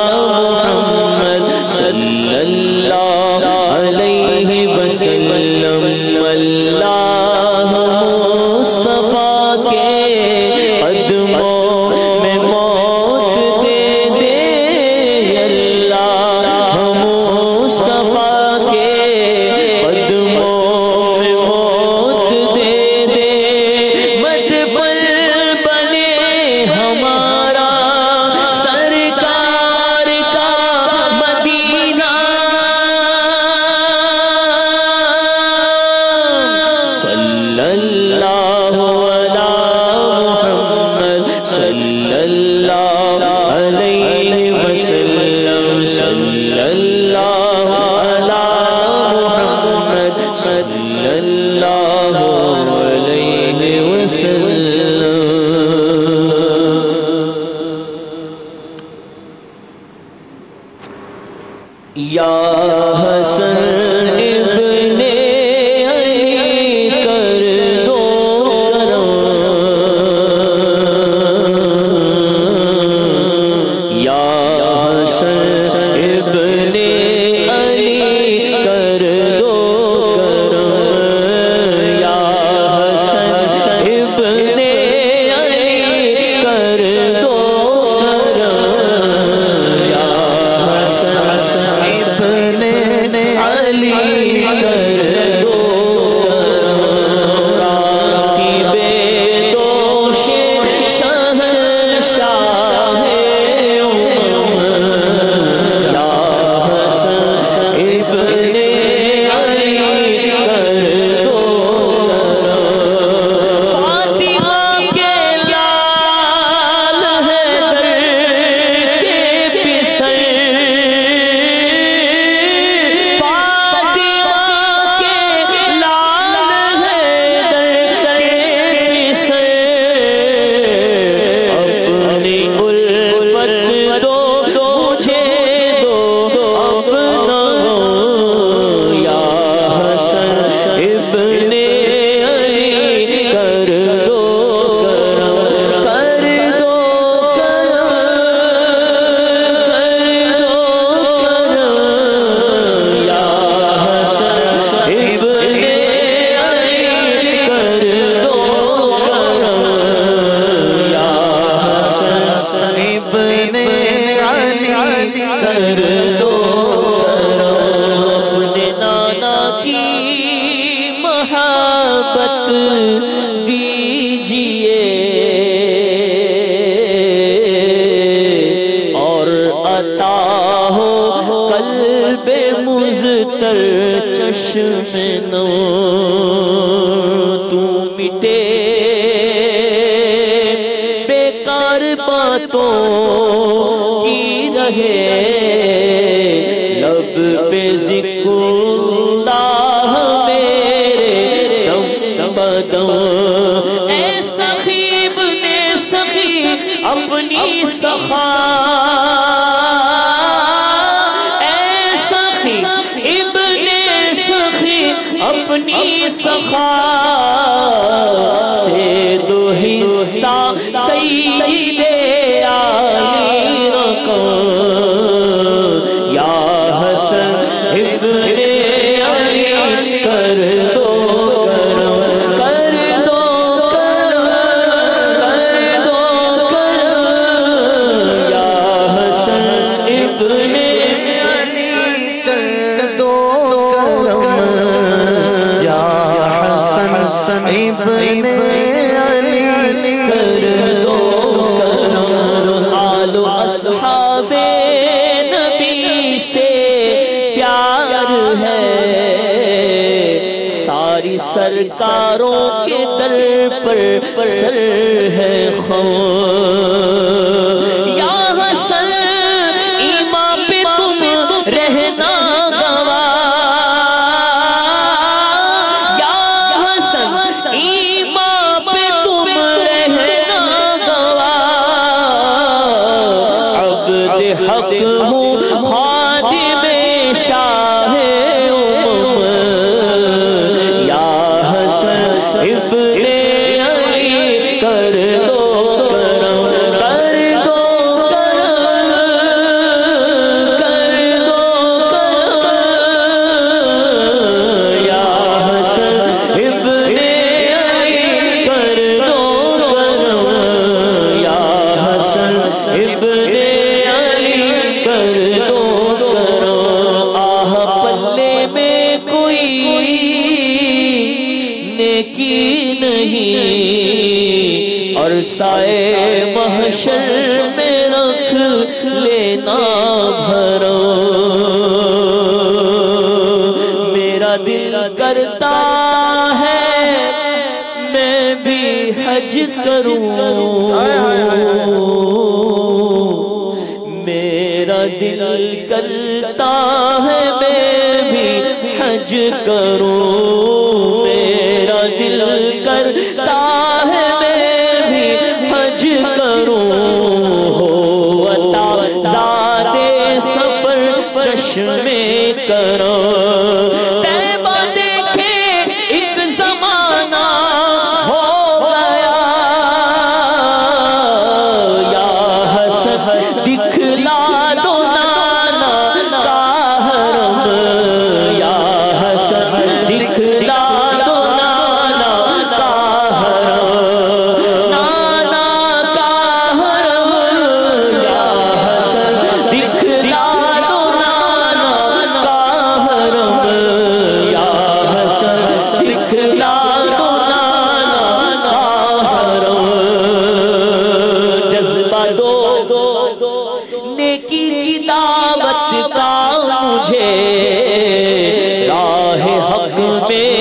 محمد صلی اللہ علیہ وسلم اللہ مصطفیٰ کے قدموں میں موت دے دے اللہ مصطفیٰ کے قدموں میں موت دے دے مت پل بنے ہمارا سرکار کا مدینہ صلی اللہ علی محمد صلی اللہ علیہ وسلم صلی اللہ علی محمد صلی اللہ علیہ وسلم یا حسن ابن علی کر دو کرم یا حسن ابن علی کر دو کرم یا حسن ابن علی کر دو کرم یا حسن ابن علی کر دو راقب دوش شہنشاہ امم یا حسن ابن علی کر دو فاطمہ کے لال حیدر کے پسر فاطمہ کے لال حیدر کے پسر اپنی الفت دو مجھے دو اپنا یا حسن ابن علی کر دو کرم کر دو کرم یا حسن ابن علی کر دو کرم یا حسن ابن علی کر دو کرم اپنے نانا کی محبت دیجئے اور عطا ہو قلب مزتر چشم نو تو مٹے بیکار باتوں کی رہے لب پہ ذکر اللہ میرے دم بدم اے سخی ابن سخی اپنی سخا اے سخی ابن سخی اپنی سخا سے دو حصہ سید علی رقم یا حسن ابن علی کر دو کرم کر دو کرم کر دو کرم یا حسن ابن علی کر دو کرم یا حسن ابن علی کر دو کرم آل و اصحاب نبی سے پیار ہے ساری سرکاروں کے در پر سر ہے خم یا حسن ایمان پہ تم رہنا گواہ یا حسن ایمان پہ تم رہنا گواہ عبد حق ہوں خادم شاہ امم یا حسن ابن علی کر دو کرم کر دو کرم کر دو کرم، آہ پلے میں کوئی نیکی نہیں، اور سائے محشر میں رکھ لینا بھرم۔ میرا دل کرتا ہے میں بھی حج کروں، میرا دل کرتا ہے میں بھی حج کروں، میرا دل کرتا ہے میں بھی حج کروں، ہو عطا زاد سفر چشمے کرم۔ طیبہ دیکھے ایک زمانہ ہو گیا، یا حسن دکھلا دو نانا کا حرم، یا حسن دکھلا دو نانا کا حرم، نانا کا حرم، یا حسن دکھلا دو نانا کا حرم، یا حسن دکھلا دو نانا کا حرم۔ جذبہ دو نیکی کی دعوت کا مجھے، راہ حق میں